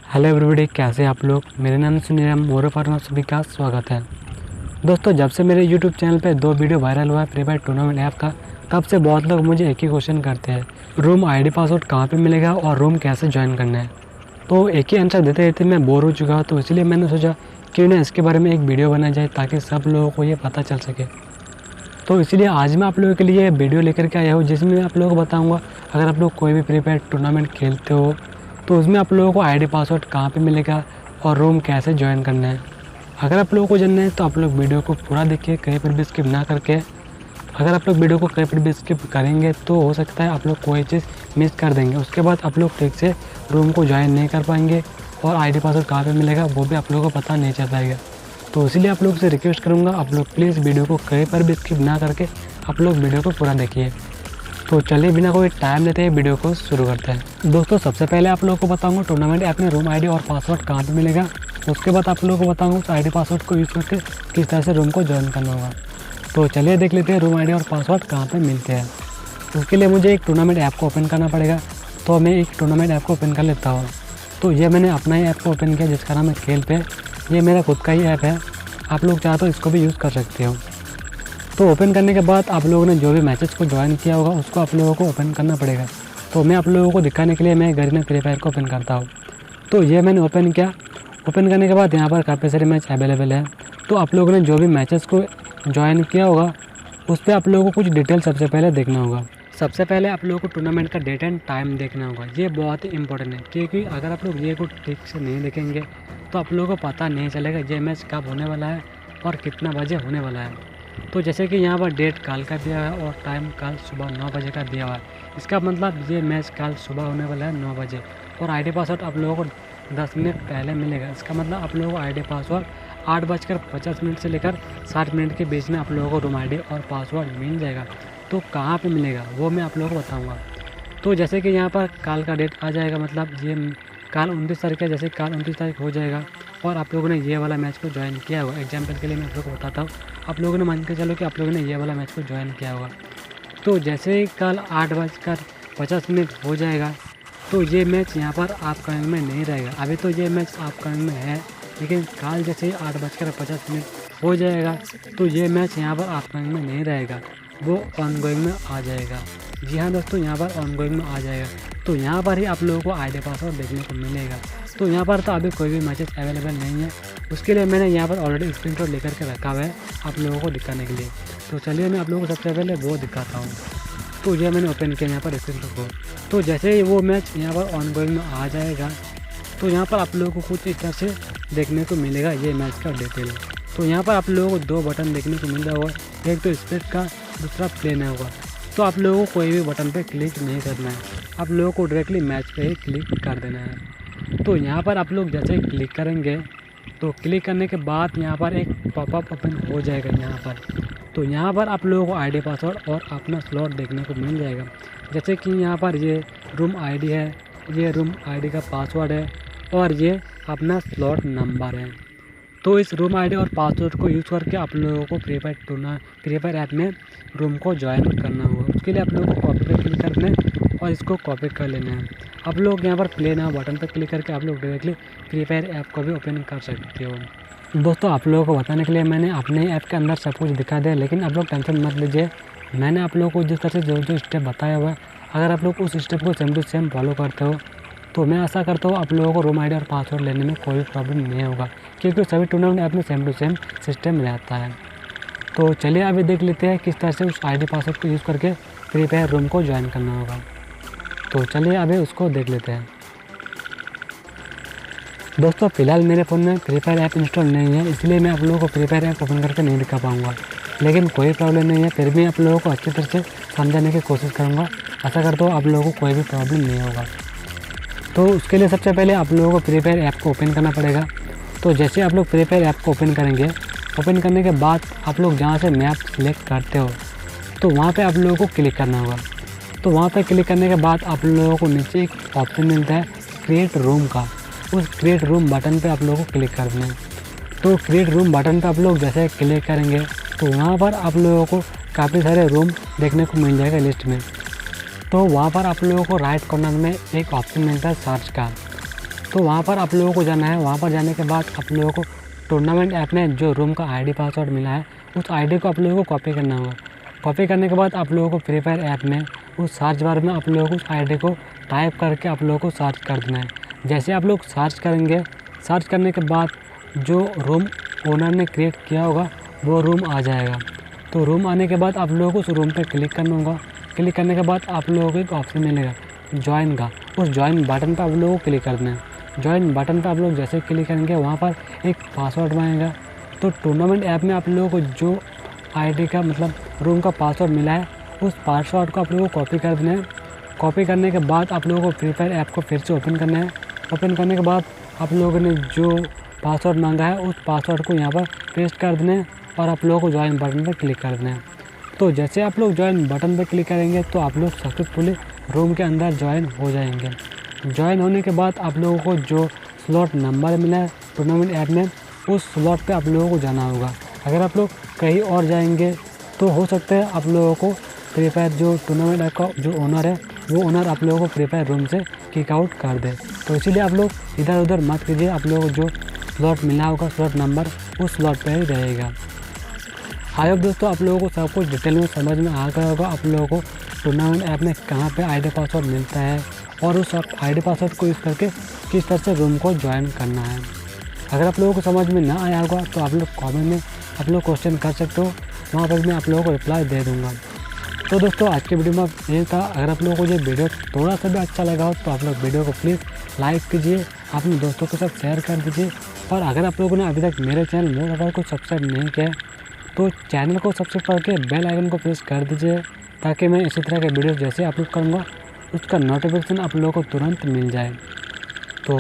Hello everybody, कैसे आप लोग। मेरे नाम सुनीराम मोरो पर आप सभी का स्वागत है। दोस्तों, जब से मेरे यूट्यूब चैनल पे 2 वीडियो वायरल हुआ है फ्री फायर टूर्नामेंट ऐप का, तब से बहुत लोग मुझे एक ही क्वेश्चन करते हैं, रूम आईडी पासवर्ड कहाँ पे मिलेगा और रूम कैसे ज्वाइन करना है। तो एक ही आंसर देते देते मैं बोर हो चुका हूँ, तो इसलिए मैंने सोचा क्यों ना इसके बारे में एक वीडियो बनाया जाए ताकि सब लोगों को ये पता चल सके। तो इसलिए आज मैं आप लोगों के लिए वीडियो लेकर के आया हूँ, जिसमें मैं आप लोगों को बताऊँगा अगर आप लोग कोई भी फ्री फायर टूर्नामेंट खेलते हो तो उसमें आप लोगों को आईडी पासवर्ड कहाँ पे मिलेगा और रूम कैसे ज्वाइन करना है। अगर आप लोगों को जानना है तो आप लोग वीडियो को पूरा देखिए, कहीं पर भी स्किप ना करके। अगर आप लोग वीडियो को कहीं पर भी स्किप करेंगे तो हो सकता है आप लोग कोई चीज़ मिस कर देंगे, उसके बाद आप लोग ठीक से रूम को ज्वाइन नहीं कर पाएंगे और आईडी पासवर्ड कहाँ पर मिलेगा वो भी आप लोगों को पता नहीं चल पाएगा। तो इसीलिए आप लोग से रिक्वेस्ट करूँगा, आप लोग प्लीज़ वीडियो को कहीं पर भी स्किप ना करके आप लोग वीडियो को पूरा देखिए। तो चलिए बिना कोई टाइम लेते हैं वीडियो को शुरू करते हैं। दोस्तों, सबसे पहले आप लोगों को बताऊंगा टूर्नामेंट ऐप में रूम आईडी और पासवर्ड कहाँ पे मिलेगा। उसके बाद आप लोगों को बताऊंगा उस आईडी पासवर्ड को यूज़ करके किस तरह से रूम को ज्वाइन करना होगा। तो चलिए देख लेते हैं रूम आईडी और पासवर्ड कहाँ पे मिलते हैं। उसके लिए मुझे एक टूर्नामेंट ऐप को ओपन करना पड़ेगा, तो मैं एक टूर्नामेंट ऐप को ओपन कर लेता हूँ। तो ये मैंने अपना ही ऐप को ओपन किया जिसका नाम है खेल पे। ये मेरा खुद का ही ऐप है, आप लोग चाहो तो इसको भी यूज़ कर सकते हो। तो ओपन करने के बाद आप लोगों ने जो भी मैचेस को ज्वाइन किया होगा उसको आप लोगों को ओपन करना पड़ेगा। तो मैं आप लोगों को दिखाने के लिए मैं घर में फ्री फायर को ओपन करता हूँ। तो ये मैंने ओपन किया। ओपन करने के बाद यहाँ पर काफ़ी सारे मैच अवेलेबल है। तो आप लोगों ने जो भी मैचेस को ज्वाइन किया होगा उस पर आप लोगों को कुछ डिटेल सबसे पहले देखना होगा। सबसे पहले आप लोगों को टूर्नामेंट का डेट एंड टाइम देखना होगा। ये बहुत ही इंपॉर्टेंट है, क्योंकि अगर आप लोग ये को ठीक से नहीं देखेंगे तो आप लोगों को पता नहीं चलेगा ये मैच कब होने वाला है और कितना बजे होने वाला है। तो जैसे कि यहाँ पर डेट कल का दिया है और टाइम कल सुबह 9 बजे का दिया हुआ है, इसका मतलब ये मैच कल सुबह होने वाला है 9 बजे। और आईडी पासवर्ड आप लोगों को 10 मिनट पहले मिलेगा। इसका मतलब आप लोगों को आईडी पासवर्ड 8:50 से लेकर 60 मिनट के बीच में आप लोगों को रूम आईडी और पासवर्ड मिल जाएगा। तो कहाँ पे मिलेगा वो मैं आप लोगों को बताऊँगा। तो जैसे कि यहाँ पर कल का डेट आ जाएगा, मतलब ये कल 29 तारीख है, जैसे कल 29 तारीख हो जाएगा और आप लोगों ने ये वाला मैच को ज्वाइन किया होगा। एग्जाम्पल के लिए मैं आप लोगों को बताता हूँ, आप लोगों ने मान के चलो कि आप लोगों ने ये वाला मैच को ज्वाइन किया होगा। तो जैसे ही कल 8:50 हो जाएगा तो ये मैच यहाँ पर आप कमिंग में नहीं रहेगा। अभी तो ये मैच आप कमिंग में है, लेकिन कल जैसे ही 8:50 हो जाएगा तो ये मैच यहाँ पर आप कमिंग में नहीं रहेगा, वो ऑन गोइंग में आ जाएगा। जी हाँ दोस्तों, यहाँ पर ऑन गोइंग में आ जाएगा। तो यहाँ पर ही आप लोगों को आईडी पासवर्ड देखने को मिलेगा। तो यहाँ पर तो अभी कोई भी मैचेस अवेलेबल नहीं है, उसके लिए मैंने यहाँ पर ऑलरेडी स्क्रीनशॉट लेकर के रखा हुआ है आप लोगों को दिखाने के लिए। तो चलिए मैं आप लोगों को सबसे पहले वो दिखाता हूँ। तो ये मैंने ओपन किया यहाँ पर स्क्रीनशॉट को। तो जैसे ही वो मैच यहाँ पर ऑन गोइंग में आ जाएगा तो यहाँ पर आप लोगों को कुछ इस तरह से देखने को मिलेगा ये मैच का डिटेल। तो यहाँ पर आप लोगों को 2 बटन देखने को मिल रहा होगा, एक तो स्पेस का, दूसरा प्ले नहीं होगा। तो आप लोगों को कोई भी बटन पे क्लिक नहीं करना है, आप लोगों को डायरेक्टली मैच पे ही क्लिक कर देना है। तो यहाँ पर आप लोग जैसे क्लिक करेंगे तो क्लिक करने के बाद यहाँ पर एक पॉपअप ओपन हो जाएगा यहाँ पर। तो यहाँ पर आप लोगों को आईडी पासवर्ड और अपना स्लॉट देखने को मिल जाएगा। जैसे कि यहाँ पर ये रूम आईडी है, ये रूम आईडी का पासवर्ड है और ये अपना स्लॉट नंबर है। तो इस रूम आईडी और पासवर्ड को यूज़ करके आप लोगों को फ्री फायर ऐप में रूम को ज्वाइन करना होगा। उसके लिए आप लोगों को कॉपी पे क्लिक करना है और इसको कॉपी कर लेना है। आप लोग यहाँ पर प्ले नाउ बटन पर क्लिक करके आप लोग डायरेक्टली फ्री फायर ऐप को भी ओपन कर सकते हो। दोस्तों, आप लोगों को बताने के लिए मैंने अपने ऐप के अंदर सब कुछ दिखा दिया, लेकिन आप लोग टेंशन मत लीजिए। मैंने आप लोगों को जिस तरह से जो स्टेप बताया हुआ है, अगर आप लोग उस स्टेप को सेम टू सेम फॉलो करते हो तो मैं आशा करता हूँ आप लोगों को रूम आईडी और पासवर्ड लेने में कोई प्रॉब्लम नहीं होगा, क्योंकि सभी टूर्नामेंट ऐप में सेम टू सेम सिस्टम रहता है। तो चलिए अभी देख लेते हैं किस तरह से उस आईडी पासवर्ड को यूज़ करके फ्री फायर रूम को ज्वाइन करना होगा। तो चलिए अभी उसको देख लेते हैं। दोस्तों, फिलहाल मेरे फ़ोन में फ्री फायर ऐप इंस्टॉल नहीं है, इसलिए मैं आप लोगों को फ्री फायर ऐप ओपन करके नहीं दिखा पाऊँगा, लेकिन कोई प्रॉब्लम नहीं है। फिर भी आप लोगों को अच्छी तरह से समझाने की कोशिश करूँगा। आशा करता हूँ आप लोगों को कोई भी प्रॉब्लम नहीं होगा। तो उसके लिए सबसे पहले आप लोगों को फ्री फायर ऐप को ओपन करना पड़ेगा। तो जैसे आप लोग फ्री फायर ऐप को ओपन करेंगे, ओपन करने के बाद आप लोग जहाँ से मैप सेलेक्ट करते हो तो वहाँ पे आप लोगों को क्लिक करना होगा। तो वहाँ पे क्लिक करने के बाद आप लोगों को नीचे एक ऑप्शन मिलता है क्रिएट रूम का, उस क्रिएट रूम बटन पे आप लोगों को क्लिक करना है। तो क्रिएट रूम बटन पे आप लोग जैसे क्लिक करेंगे तो वहाँ पर आप लोगों को काफ़ी सारे रूम देखने को मिल जाएगा लिस्ट में। तो वहाँ पर आप लोगों को राइट कॉर्नर में एक ऑप्शन मिलता है सर्च का। तो वहाँ पर आप लोगों को जाना है। वहाँ पर जाने के बाद आप लोगों को टूर्नामेंट ऐप में जो रूम का आईडी पासवर्ड मिला है उस आईडी को आप लोगों को कॉपी करना होगा। कॉपी करने के बाद आप लोगों को फ्री फायर ऐप में उस सर्च बार में आप लोगों को उस आईडी को टाइप करके आप लोगों को सर्च कर देना है। जैसे आप लोग सर्च करेंगे, सर्च करने के बाद जो रूम ओनर ने क्रिएट किया होगा वो रूम आ जाएगा। तो रूम आने के बाद आप लोगों को उस रूम पर क्लिक करना होगा। क्लिक करने के बाद आप लोगों को एक ऑप्शन मिलेगा ज्वाइन का। उस ज्वाइन बटन पर आप लोगों को क्लिक करना है। ज्वाइन बटन पर आप लोग जैसे क्लिक करेंगे वहाँ पर एक पासवर्ड मांगेगा। तो टूर्नामेंट ऐप में आप लोगों को जो आईडी का मतलब रूम का पासवर्ड मिला है उस पासवर्ड को आप लोगों को कॉपी कर देना है। कॉपी करने के बाद आप लोगों को फ्री फायर ऐप को फिर से ओपन करना है। ओपन करने के बाद आप लोगों ने जो पासवर्ड मांगा है उस पासवर्ड को यहाँ पर पेस्ट कर देना है और आप लोगों को ज्वाइन बटन पर क्लिक कर देना है। तो जैसे आप लोग ज्वाइन बटन पर क्लिक करेंगे तो आप लोग सक्सेसफुली रूम के अंदर ज्वाइन हो जाएंगे। ज्वाइन होने के बाद आप लोगों को जो स्लॉट नंबर मिला है टूर्नामेंट ऐप में उस स्लॉट पे आप लोगों को जाना होगा। अगर आप लोग कहीं और जाएंगे तो हो सकता है आप लोगों को फ्री फायर जो टूर्नामेंट ऐप का जो ओनर है वो ओनर आप लोगों को फ्री फायर रूम से किक आउट कर दे। तो इसीलिए आप लोग इधर उधर मत कीजिए। आप लोगों को जो स्लॉट मिला होगा स्लॉट नंबर उस स्लॉट पर ही रहेगा। आई होप दोस्तों आप लोगों को सब कुछ डिटेल में समझ में आ गया होगा। आप लोगों को टूर्नामेंट ऐप में कहाँ पे आईडी पासवर्ड मिलता है और उस आईडी पासवर्ड को यूज़ करके किस तरह से रूम को ज्वाइन करना है। अगर आप लोगों को समझ में ना आया होगा तो आप लोग कमेंट में आप लोग क्वेश्चन कर सकते हो, वहाँ पर मैं आप लोगों को रिप्लाई दे दूँगा। तो दोस्तों आज के वीडियो में ये था। अगर आप लोगों को ये वीडियो थोड़ा सा भी अच्छा लगा हो तो आप लोग वीडियो को प्लीज़ लाइक कीजिए, अपने दोस्तों के साथ शेयर कर दीजिए। और अगर आप लोगों ने अभी तक मेरे चैनल मोर अगर को सब्सक्राइब नहीं किया तो चैनल को सब्सक्राइब करके बेल आइकन को प्रेस कर दीजिए ताकि मैं इसी तरह के वीडियो जैसे अपलोड करूँगा उसका नोटिफिकेशन आप लोगों को तुरंत मिल जाए। तो